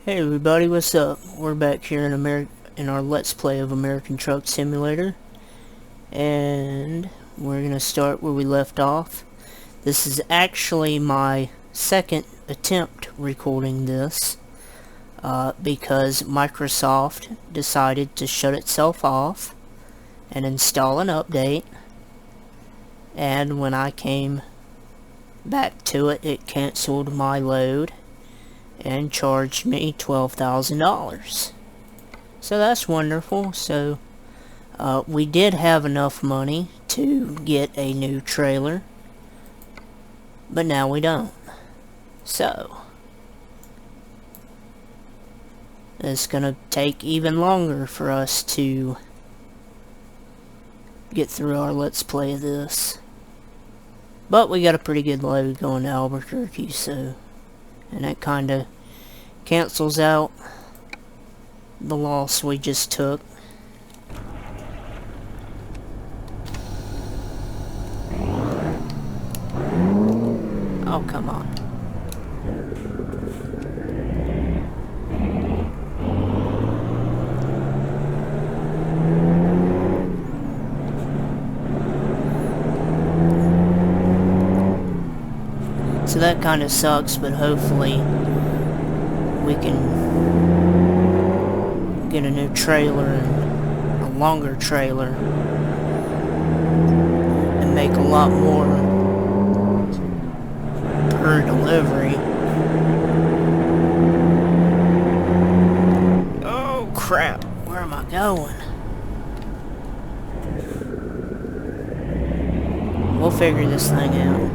Hey everybody, what's up? We're back here in our Let's Play of American Truck Simulator, and we're gonna start where we left off. This is actually my second attempt recording this, because Microsoft decided to shut itself off and install an update, and when I came back to it, it canceled my load and charged me $12,000. So that's wonderful. So we did have enough money to get a new trailer, but now we don't. So it's gonna take even longer for us to get through our Let's Play of this. But we got a pretty good load going to Albuquerque, so, and that kinda cancels out the loss we just took. Oh, come on. So that kind of sucks, but hopefully we can get a new trailer and a longer trailer and make a lot more per delivery. Oh crap, where am I going? We'll figure this thing out.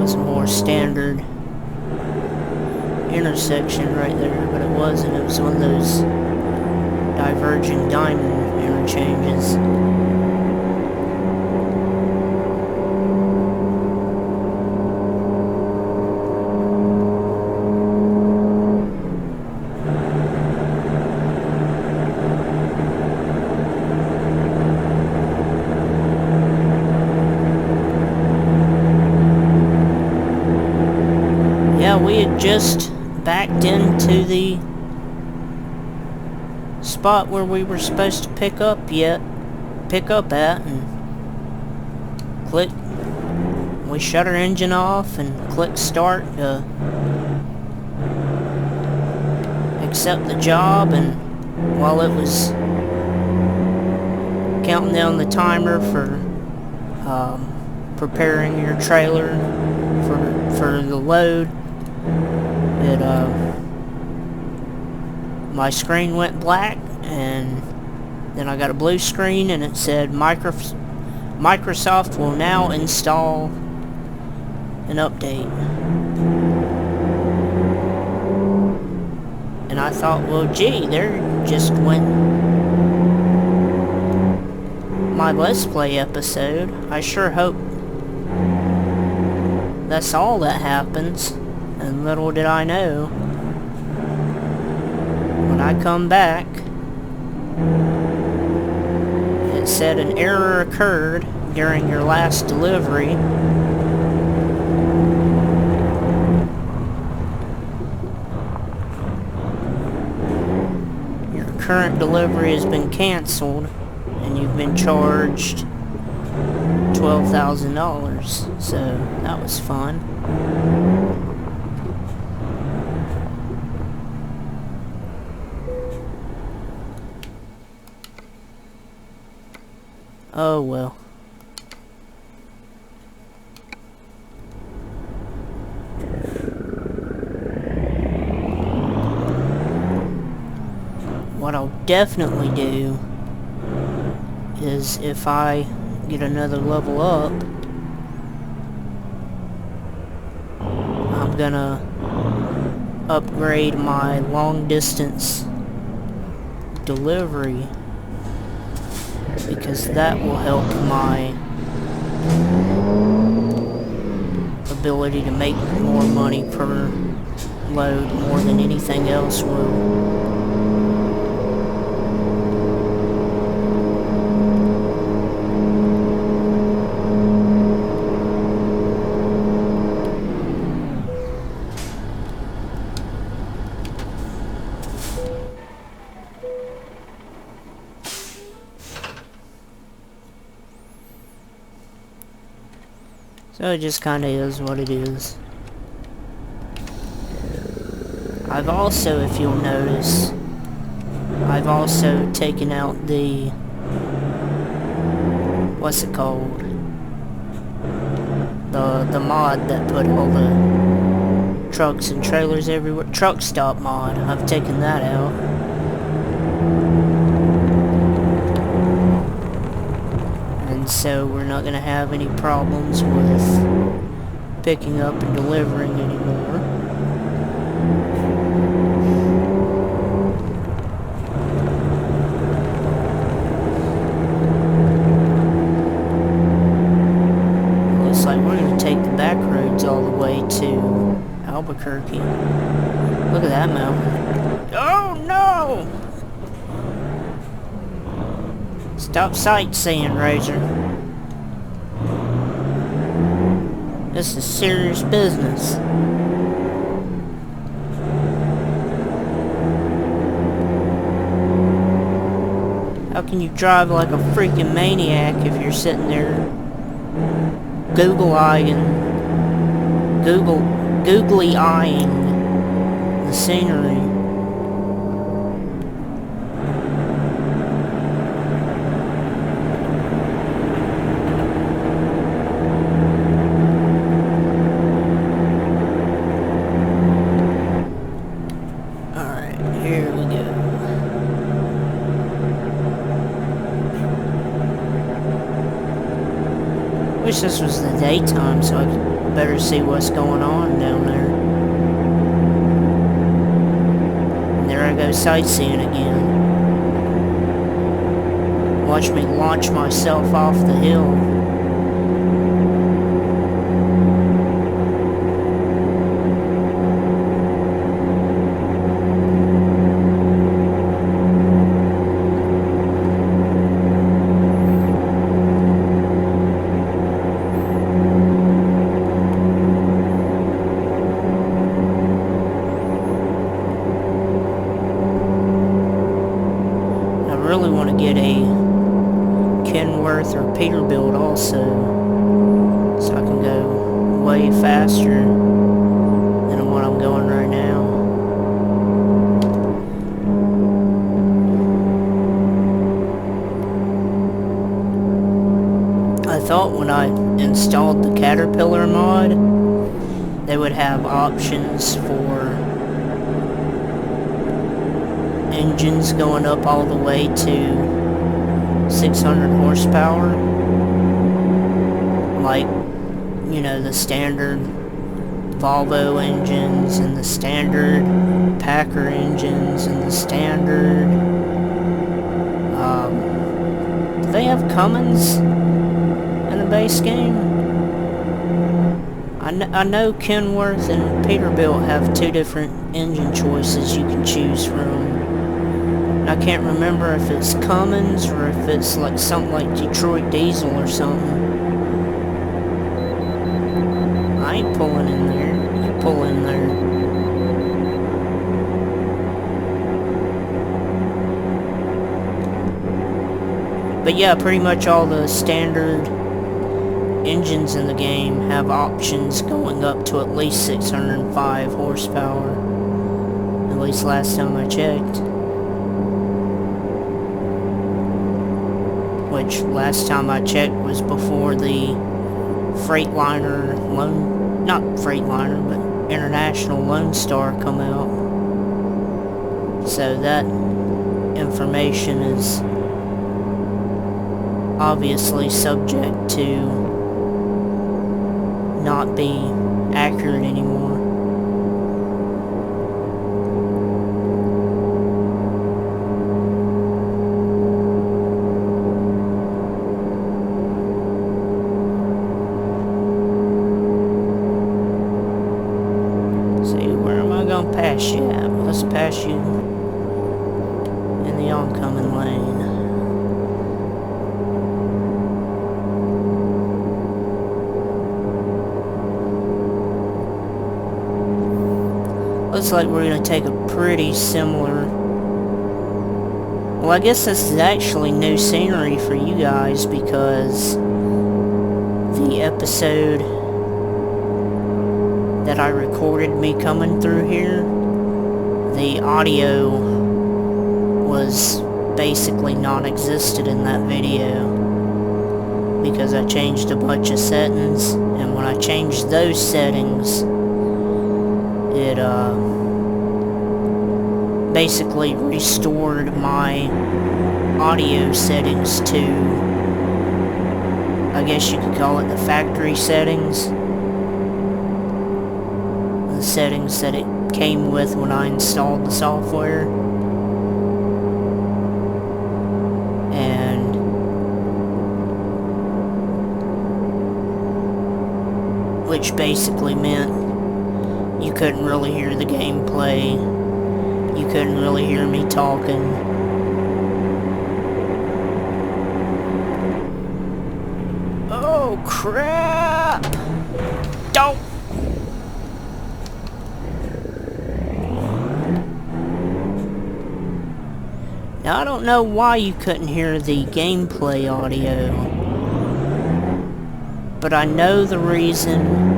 A more standard intersection right there, but it wasn't. It was one of those diverging diamond interchanges. We had just backed into the spot where we were supposed to pick up at, and click. We shut our engine off and click start to accept the job, and while it was counting down the timer for preparing your trailer for the load, my screen went black, and then I got a blue screen, and it said Microsoft will now install an update. And I thought, well, gee, there just went my Let's Play episode. I sure hope that's all that happens. And little did I know, when I come back, it said an error occurred during your last delivery. Your current delivery has been canceled, and you've been charged $12,000. So that was fun. Oh well. What I'll definitely do is, if I get another level up, I'm gonna upgrade my long distance delivery, because that will help my ability to make more money per load more than anything else will. So it just kinda is what it is. I've also, if you'll notice, I've also taken out the, what's it called? The mod that put all the trucks and trailers everywhere. Truck stop mod. I've taken that out. And so we're not gonna have any problems with picking up and delivering anymore. Looks like we're gonna take the back roads all the way to Albuquerque. Look at that mountain. Oh no! Stop sightseeing, Razor. This is serious business. How can you drive like a freaking maniac if you're sitting there googly eyeing the scenery? Wish this was the daytime so I could better see what's going on down there. And there I go sightseeing again. Watch me launch myself off the hill. I really want to get a Kenworth or Peterbilt also, so I can go way faster than what I'm going right now. I thought when I installed the Caterpillar mod, they would have options for engines going up all the way to 600 horsepower, like, you know, the standard Volvo engines and the standard Packer engines and the standard, do they have Cummins in the base game? I know Kenworth and Peterbilt have two different engine choices you can choose from. I can't remember if it's Cummins or if it's like something like Detroit Diesel or something. I ain't pulling in there. You pull in there. But yeah, pretty much all the standard engines in the game have options going up to at least 605 horsepower. At least last time I checked. Which last time I checked was before the Freightliner not Freightliner, but International Lone Star come out. So that information is obviously subject to not be accurate anymore. Pass you at. Let's pass you in the oncoming lane. Looks like we're going to take a pretty similar... Well, I guess this is actually new scenery for you guys because the episode that I recorded me coming through here, the audio was basically non-existent in that video because I changed a bunch of settings, and when I changed those settings, it basically restored my audio settings to, I guess you could call it the factory settings. The settings that it came with when I installed the software. And which basically meant you couldn't really hear the gameplay. You couldn't really hear me talking. Oh crap! Don't! Now I don't know why you couldn't hear the gameplay audio, but I know the reason.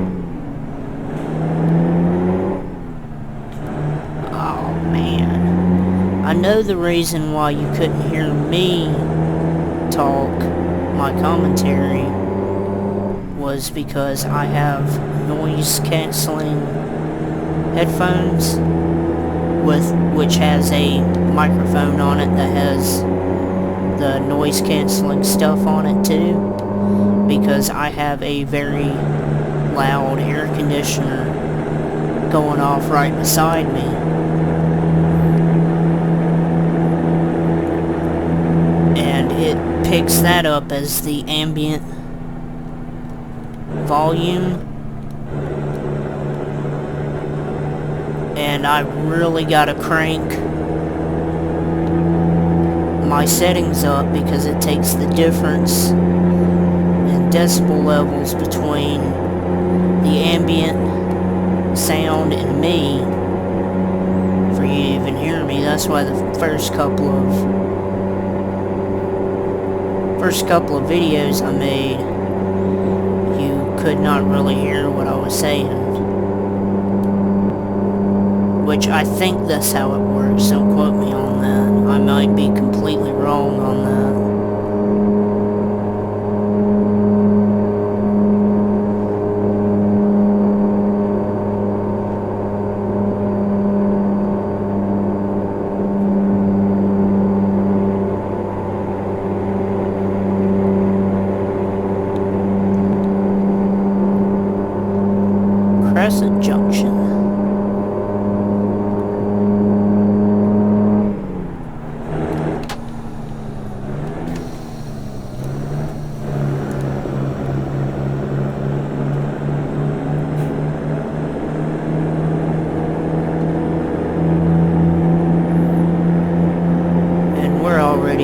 Oh man. I know the reason why you couldn't hear me talk my commentary was because I have noise cancelling headphones which has a microphone on it that has the noise cancelling stuff on it too, because I have a very loud air conditioner going off right beside me. And it picks that up as the ambient volume. And I really gotta crank my settings up because it takes the difference in decibel levels between the ambient sound and me for you to even hear me. That's why the first couple of videos I made, you could not really hear what I was saying. Which I think that's how it works. Don't quote me on that. I might be completely wrong on that. Crescent Junction.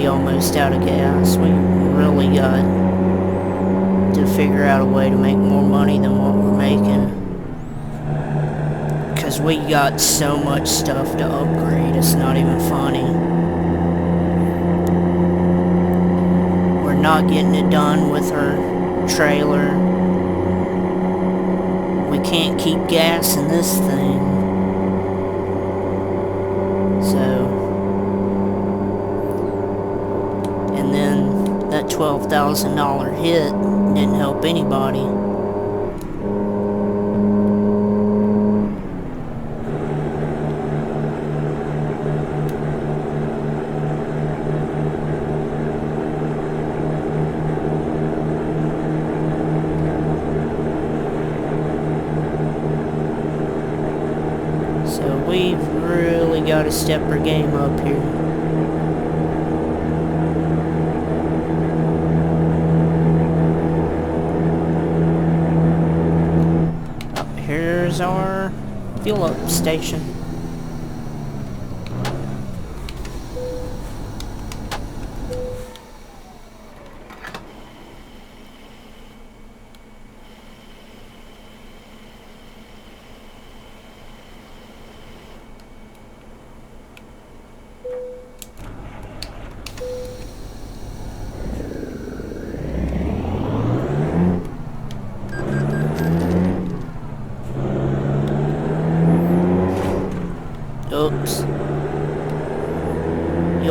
Almost out of gas. We really got to figure out a way to make more money than what we're making, because we got so much stuff to upgrade, it's not even funny. We're not getting it done with our trailer. We can't keep gas in this thing, so that $12,000 hit didn't help anybody. So we've really got to step our game up here. Here's our fuel up station.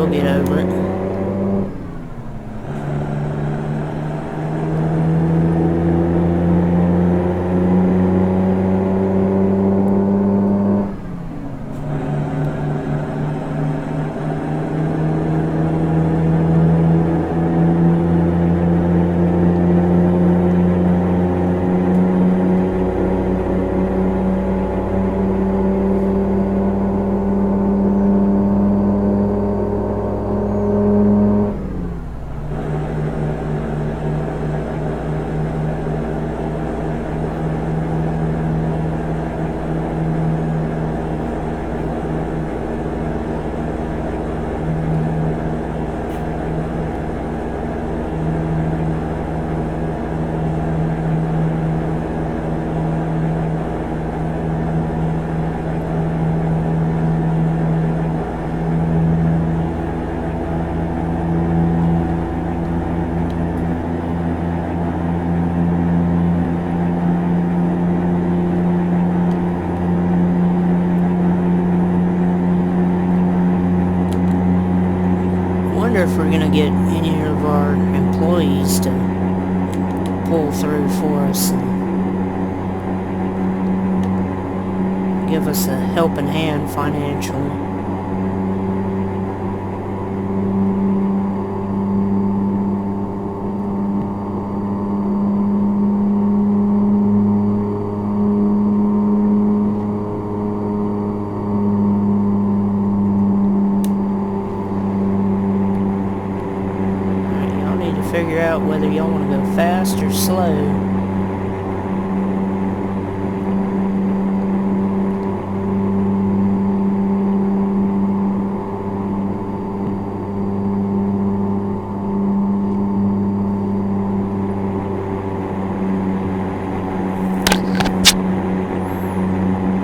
you'll get over it. If we're gonna get any of our employees to pull through for us and give us a helping hand financially. Figure out whether y'all want to go fast or slow.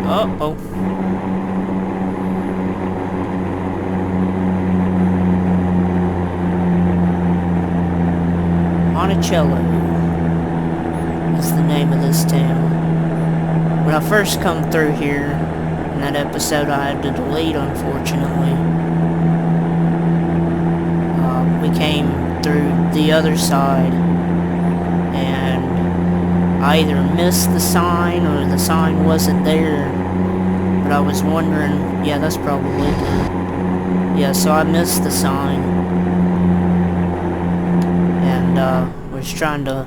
Uh-oh. Monticello is the name of this town. When I first come through here, in that episode I had to delete, unfortunately, we came through the other side, and I either missed the sign or the sign wasn't there, but I was wondering, yeah, that's probably it. Yeah, so I missed the sign. Was trying to...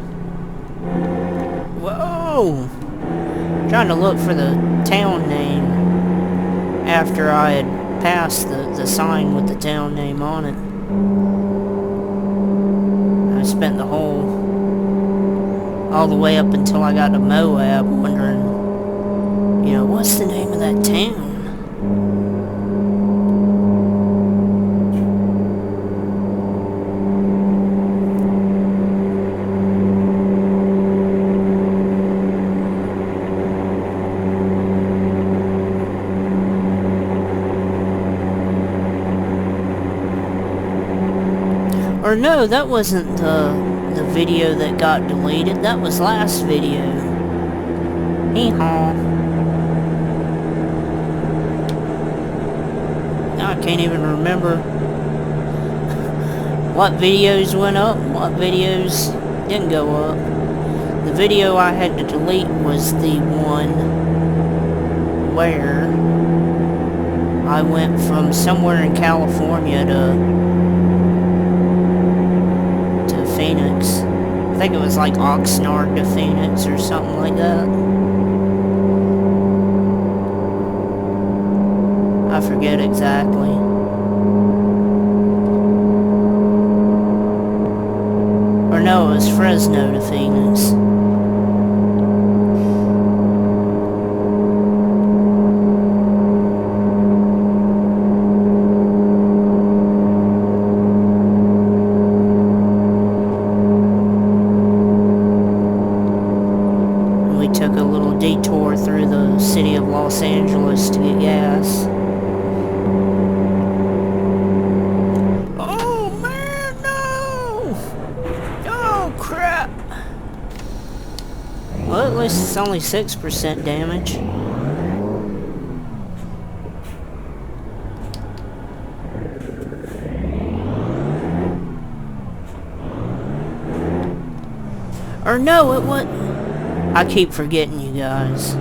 Whoa! Trying to look for the town name after I had passed the sign with the town name on it. I spent the all the way up until I got to Moab wondering, you know, what's the name of that town? Or no, that wasn't the video that got deleted. That was last video. Hee-haw. Now I can't even remember what videos went up, what videos didn't go up. The video I had to delete was the one where I went from somewhere in California to Phoenix. I think it was like Oxnard to Phoenix or something like that. I forget exactly. Or no, it was Fresno to Phoenix. Took a little detour through the city of Los Angeles to get gas. Oh man, no! Oh crap! Well, at least it's only 6% damage. Or no, it was... I keep forgetting, you guys.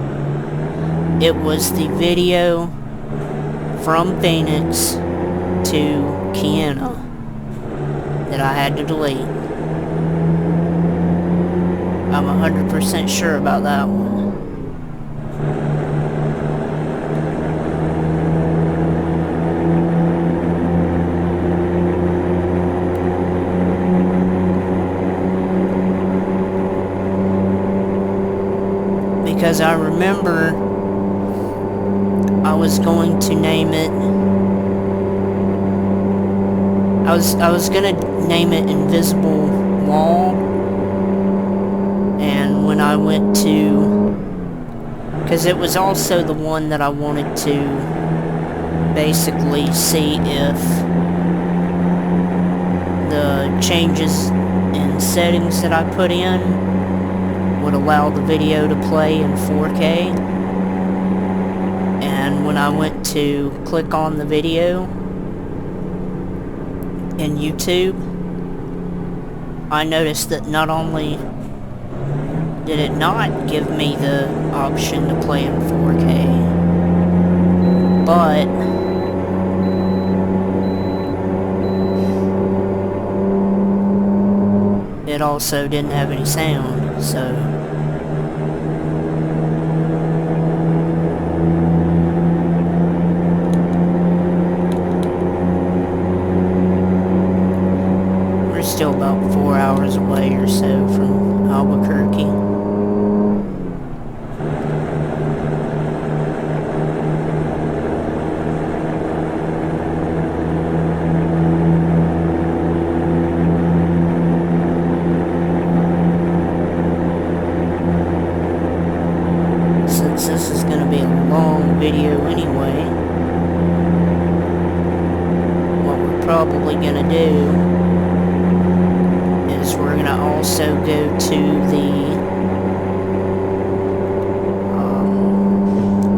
It was the video from Phoenix to Kiana that I had to delete. I'm 100% sure about that one. Because I remember I was going to name it... I was gonna name it Invisible Wall, and when I went to... because it was also the one that I wanted to basically see if the changes in settings that I put in would allow the video to play in 4K. And when I went to click on the video in YouTube, I noticed that not only did it not give me the option to play in 4K, but it also didn't have any sound, so... we're still about 4 hours away or so from Albuquerque. This is going to be a long video anyway. What we're probably going to do is we're going to also go to the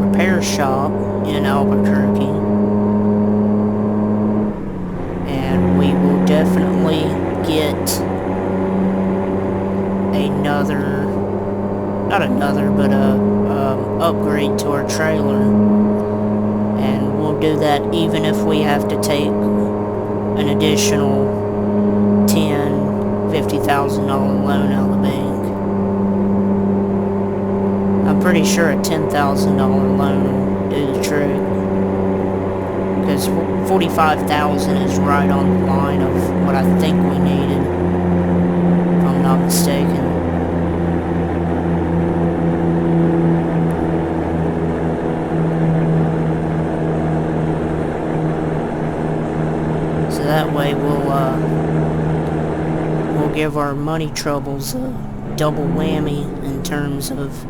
repair shop in Albuquerque, and we will definitely get another, not another, but a upgrade to our trailer, and we'll do that even if we have to take an additional $50,000 loan out of the bank. I'm pretty sure a $10,000 loan will do the trick, because $45,000 is right on the line of what I think we needed, if I'm not mistaken. That way we'll give our money troubles a double whammy in terms of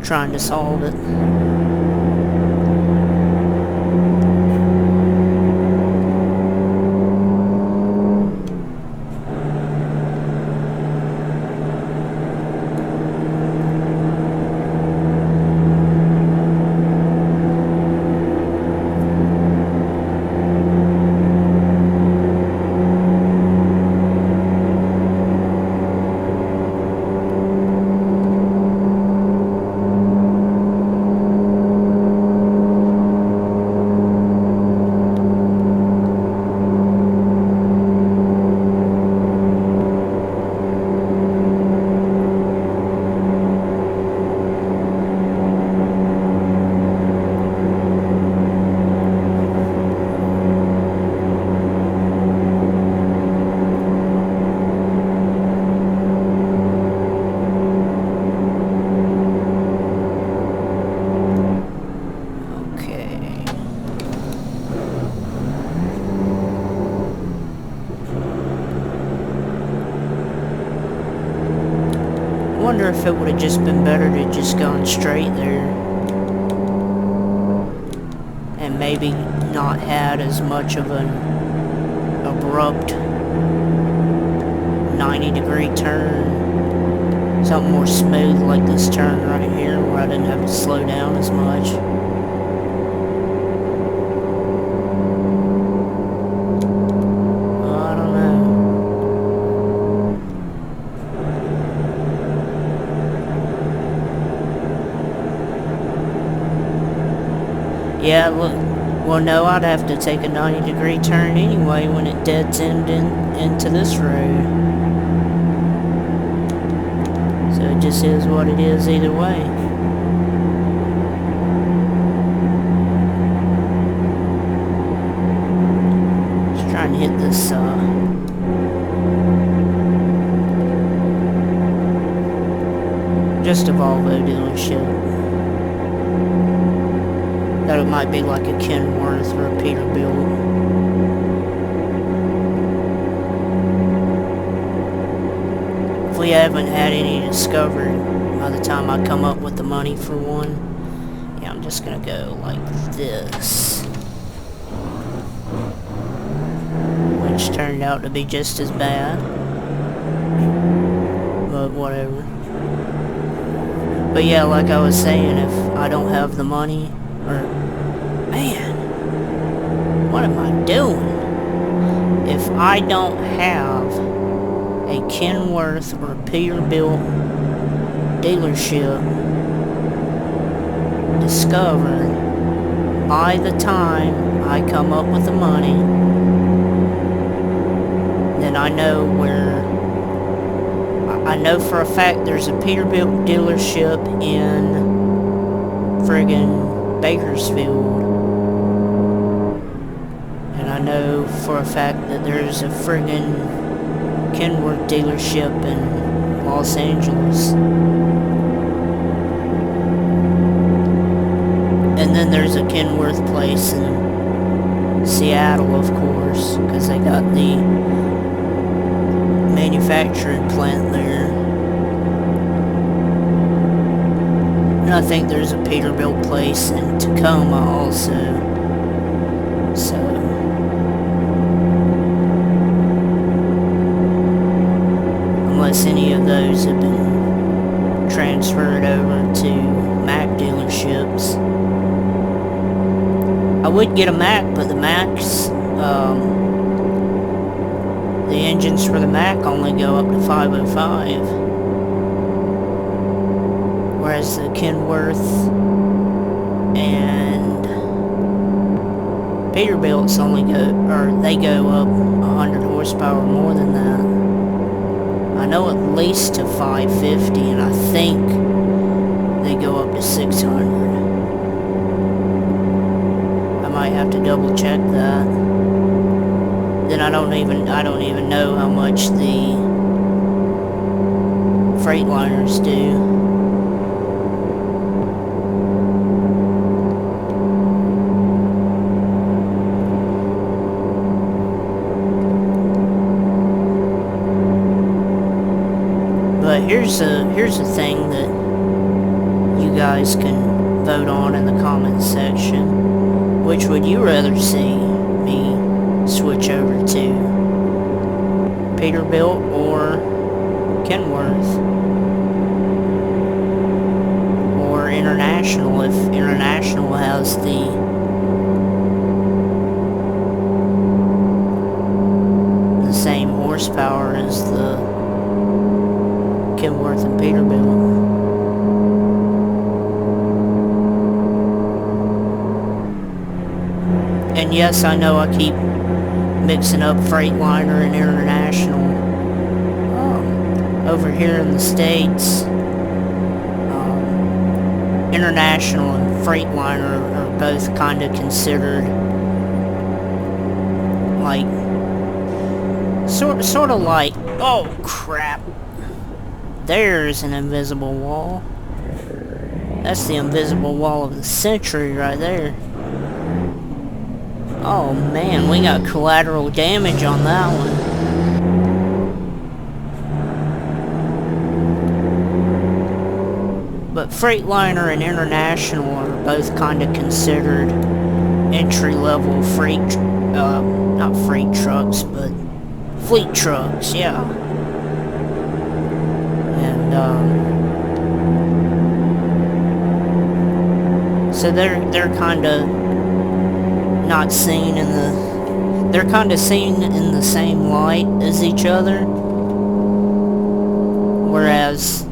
trying to solve it. I wonder if it would have just been better to just gone straight there and maybe not had as much of an abrupt 90-degree turn. Something more smooth like this turn right here where I didn't have to slow down as much. I don't know. Yeah, look. Well, no, I'd have to take a 90-degree turn anyway when it deads end into this road. So it just is what it is either way. Just trying to hit this, just a Volvo dealership. That it might be like a Kenworth or a Peterbilt. If we haven't had any discovery by the time I come up with the money for one, yeah, I'm just gonna go like this. Which turned out to be just as bad. But whatever. But yeah, like I was saying, if I don't have the money, or, man, what am I doing? If I don't have a Kenworth or a Peterbilt dealership discovered by the time I come up with the money, then I know where, I know for a fact there's a Peterbilt dealership in friggin' Bakersfield, and I know for a fact that there's a friggin' Kenworth dealership in Los Angeles, and then there's a Kenworth place in Seattle, of course, because they got the manufacturing plant there. And I think there's a Peterbilt place in Tacoma also. So, unless any of those have been transferred over to Mac dealerships. I would get a Mac, but the Macs, the engines for the Mac only go up to 505. Whereas the Kenworth and Peterbilts only they go up 100 horsepower more than that. I know at least to 550, and I think they go up to 600. I might have to double check that. Then I don't even know how much the Freightliners do. But here's a thing that you guys can vote on in the comments section. Which would you rather see me switch over to? Peterbilt or Kenworth? Or International, if International has the same horsepower as the Kenworth and Peterbilt. And yes, I know I keep mixing up Freightliner and International. Over here in the States, International and Freightliner are both kind of considered like sort of like, oh crap, there's an invisible wall. That's the invisible wall of the century right there. Oh man, we got collateral damage on that one. But Freightliner and International are both kind of considered entry-level freight, not freight trucks, but fleet trucks, yeah. And, so they're kind of not seen in the... They're kind of seen in the same light as each other. Whereas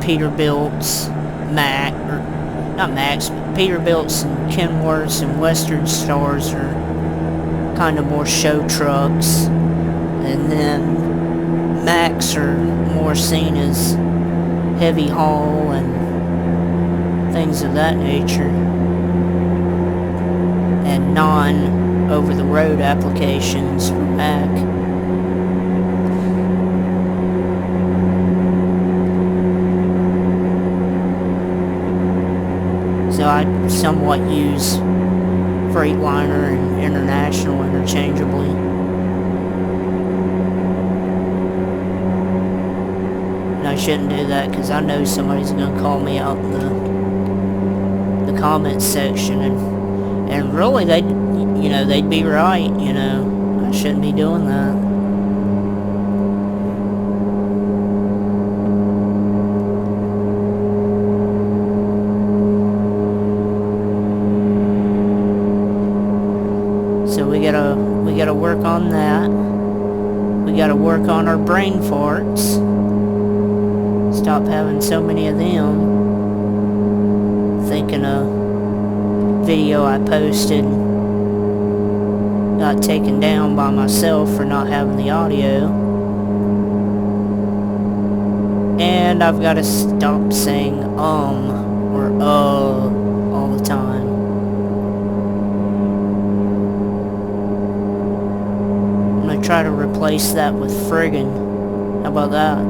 Peterbilt's Mac, or not Macs, but Peterbilts and Kenworths and Western Stars are kind of more show trucks, and then Macs are more seen as heavy haul and things of that nature, and non-over-the-road applications for Mac. So I somewhat use Freightliner and International interchangeably. And I shouldn't do that because I know somebody's going to call me out in the comments section, and really they'd be right, I shouldn't be doing that. So we gotta work on that. We gotta work on our brain farts. Stop having so many of them. Thinking a video I posted got taken down by myself for not having the audio. And I've gotta stop saying or all the time. Try to replace that with friggin'. How about that?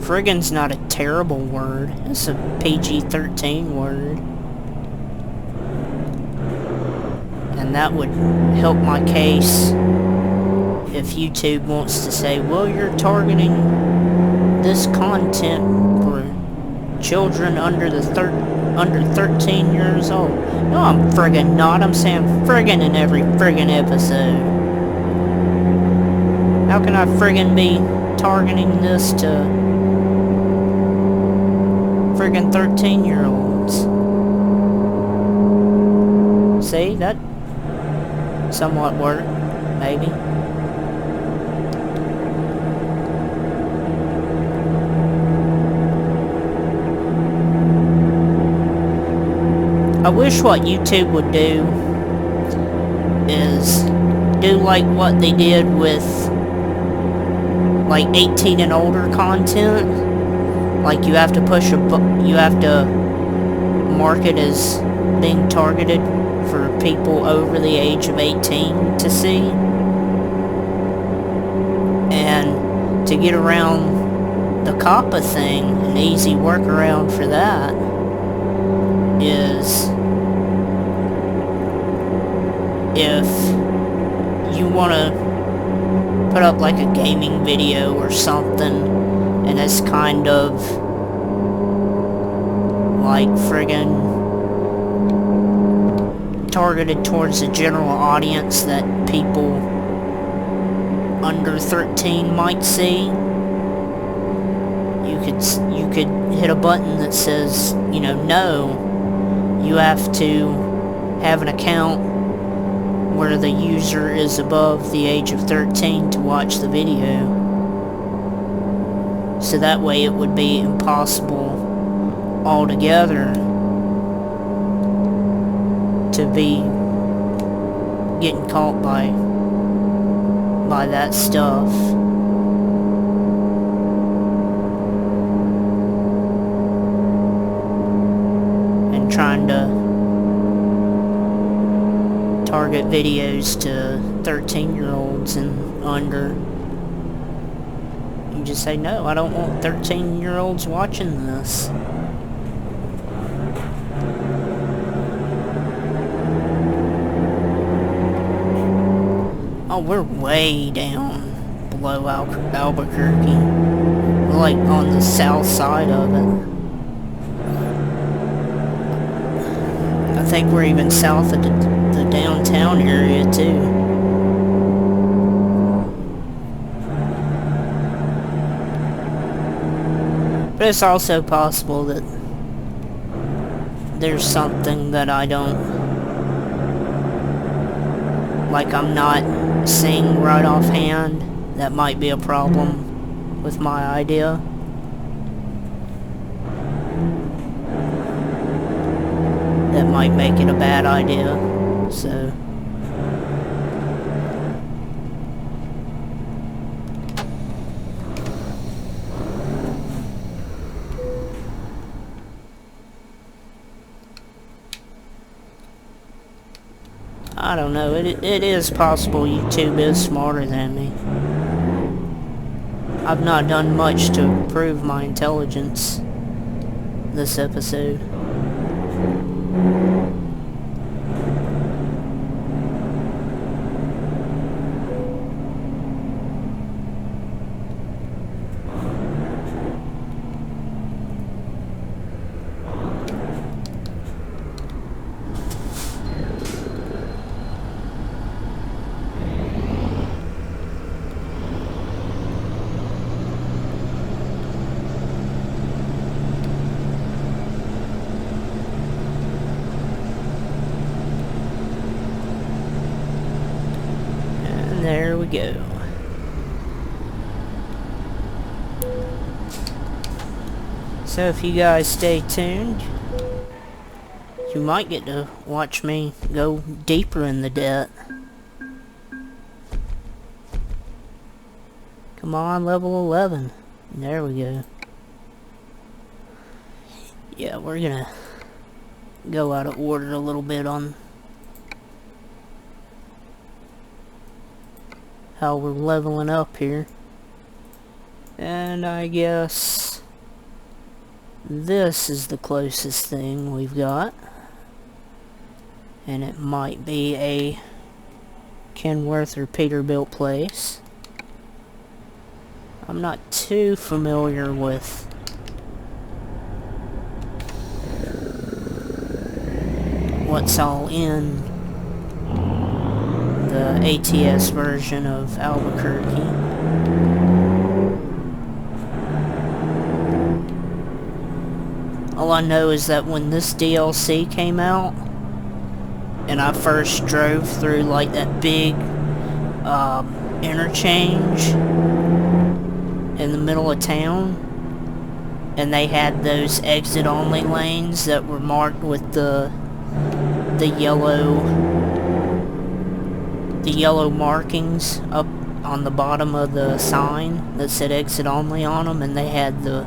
Friggin's not a terrible word. It's a PG-13 word. And that would help my case if YouTube wants to say, well, you're targeting this content for children under 13 years old. No, I'm friggin' not. I'm saying friggin' in every friggin' episode. How can I friggin' be targeting this to friggin' 13-year-olds? See, that somewhat worked, maybe. I wish what YouTube would do is do like what they did with like 18 and older content. Like you have to you have to mark it as being targeted for people over the age of 18 to see. And to get around the COPPA thing, an easy workaround for that is if you want to put up like a gaming video or something and it's kind of like friggin' targeted towards the general audience that people under 13 might see, you could hit a button that says, no, you have to have an account where the user is above the age of 13 to watch the video. So that way it would be impossible altogether to be getting caught by that stuff. And trying to target videos to 13-year-olds and under. You just say, no, I don't want 13-year-olds watching this. Oh, we're way down below Albuquerque. We're like on the south side of it. I think we're even south of the downtown area too. But it's also possible that there's something that I don't, like I'm not sing right offhand, that might be a problem with my idea. That might make it a bad idea, so... I don't know, it is possible YouTube is smarter than me. I've not done much to prove my intelligence this episode. There we go. So if you guys stay tuned, you might get to watch me go deeper in the debt. Come on, level 11. There we go. Yeah, we're gonna go out of order a little bit on how we're leveling up here. And I guess this is the closest thing we've got. And it might be a Kenworth or Peterbilt place. I'm not too familiar with what's all in the ATS version of Albuquerque. All I know is that when this DLC came out, and I first drove through like that big interchange in the middle of town, and they had those exit only lanes that were marked with the yellow markings up on the bottom of the sign that said exit only on them, and they had the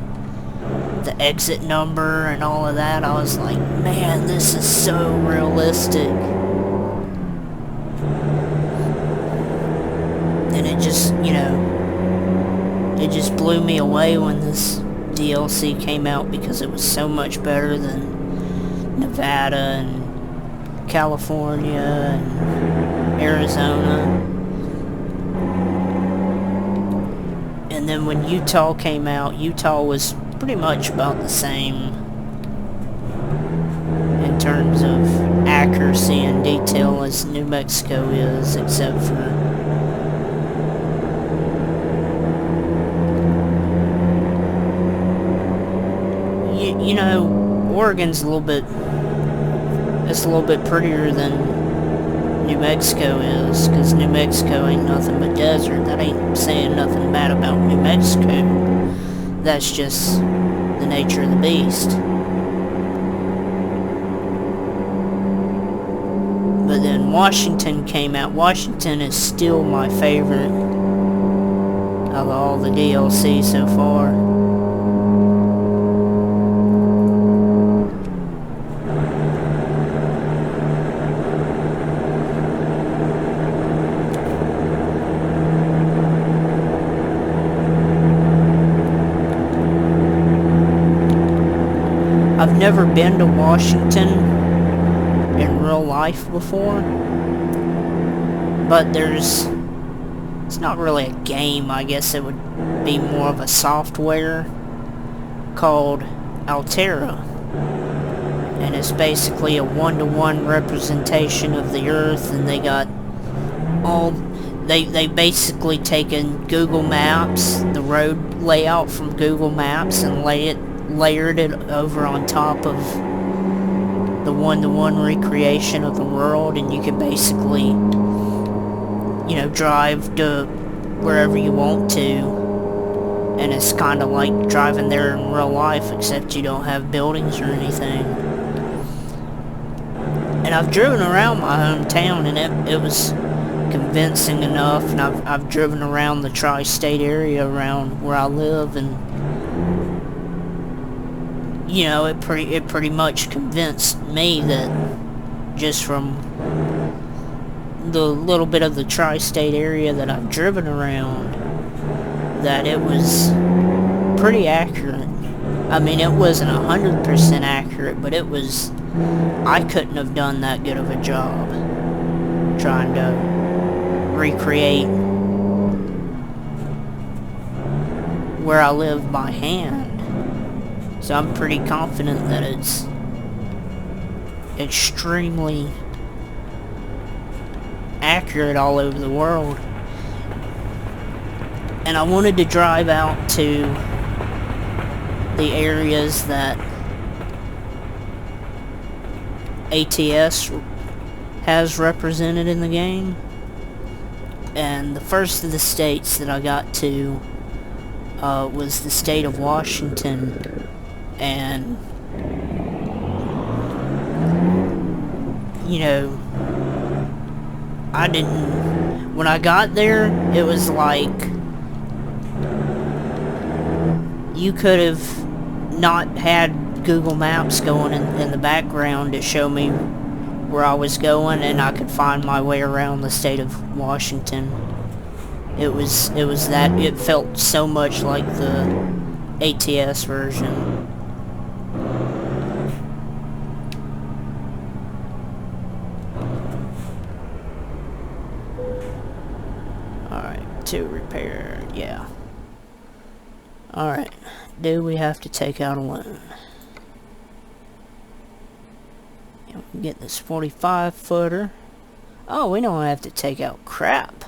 exit number and all of that. I was like, man, this is so realistic. And it just, you know, it just blew me away when this DLC came out, because it was so much better than Nevada and California and Arizona. And then when Utah came out, Utah was pretty much about the same in terms of accuracy and detail as New Mexico is, except for you know, Oregon's a little bit prettier than New Mexico is, because New Mexico ain't nothing but desert. That ain't saying nothing bad about New Mexico. That's just the nature of the beast. But then Washington came out. Washington is still my favorite of all the DLC so far. I've never been to Washington in real life before, but it's not really a game, I guess it would be more of a software called Altera, and it's basically a one-to-one representation of the Earth, and they got all, they basically taken Google Maps, the road layout from Google Maps, and layered it over on top of the one-to-one recreation of the world, and you can basically you know, drive to wherever you want to. And it's kind of like driving there in real life, except you don't have buildings or anything. And I've driven around my hometown, and it was convincing enough. And I've driven around the tri-state area around where I live, and you know, it pretty much convinced me that just from the little bit of the tri-state area that I've driven around, that it was pretty accurate. I mean, it wasn't 100% accurate, but it was... I couldn't have done that good of a job trying to recreate where I live by hand. So I'm pretty confident that it's extremely accurate all over the world. And I wanted to drive out to the areas that ATS has represented in the game. And the first of the states that I got to was the state of Washington. And, you know, when I got there, it was like, you could have not had Google Maps going in the background to show me where I was going, and I could find my way around the state of Washington. It felt so much like the ATS version. Alright, to repair, yeah. Alright, do we have to take out a loan? Yeah, we can get this 45 footer. Oh, we don't have to take out crap.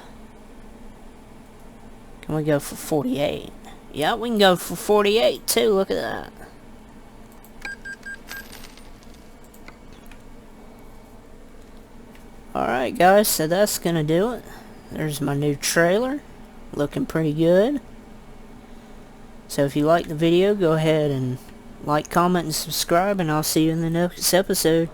Can we go for 48? Yeah, we can go for 48 too, look at that. Alright guys, so that's gonna do it. There's my new trailer. Looking pretty good. So if you liked the video, go ahead and like, comment, and subscribe, and I'll see you in the next episode.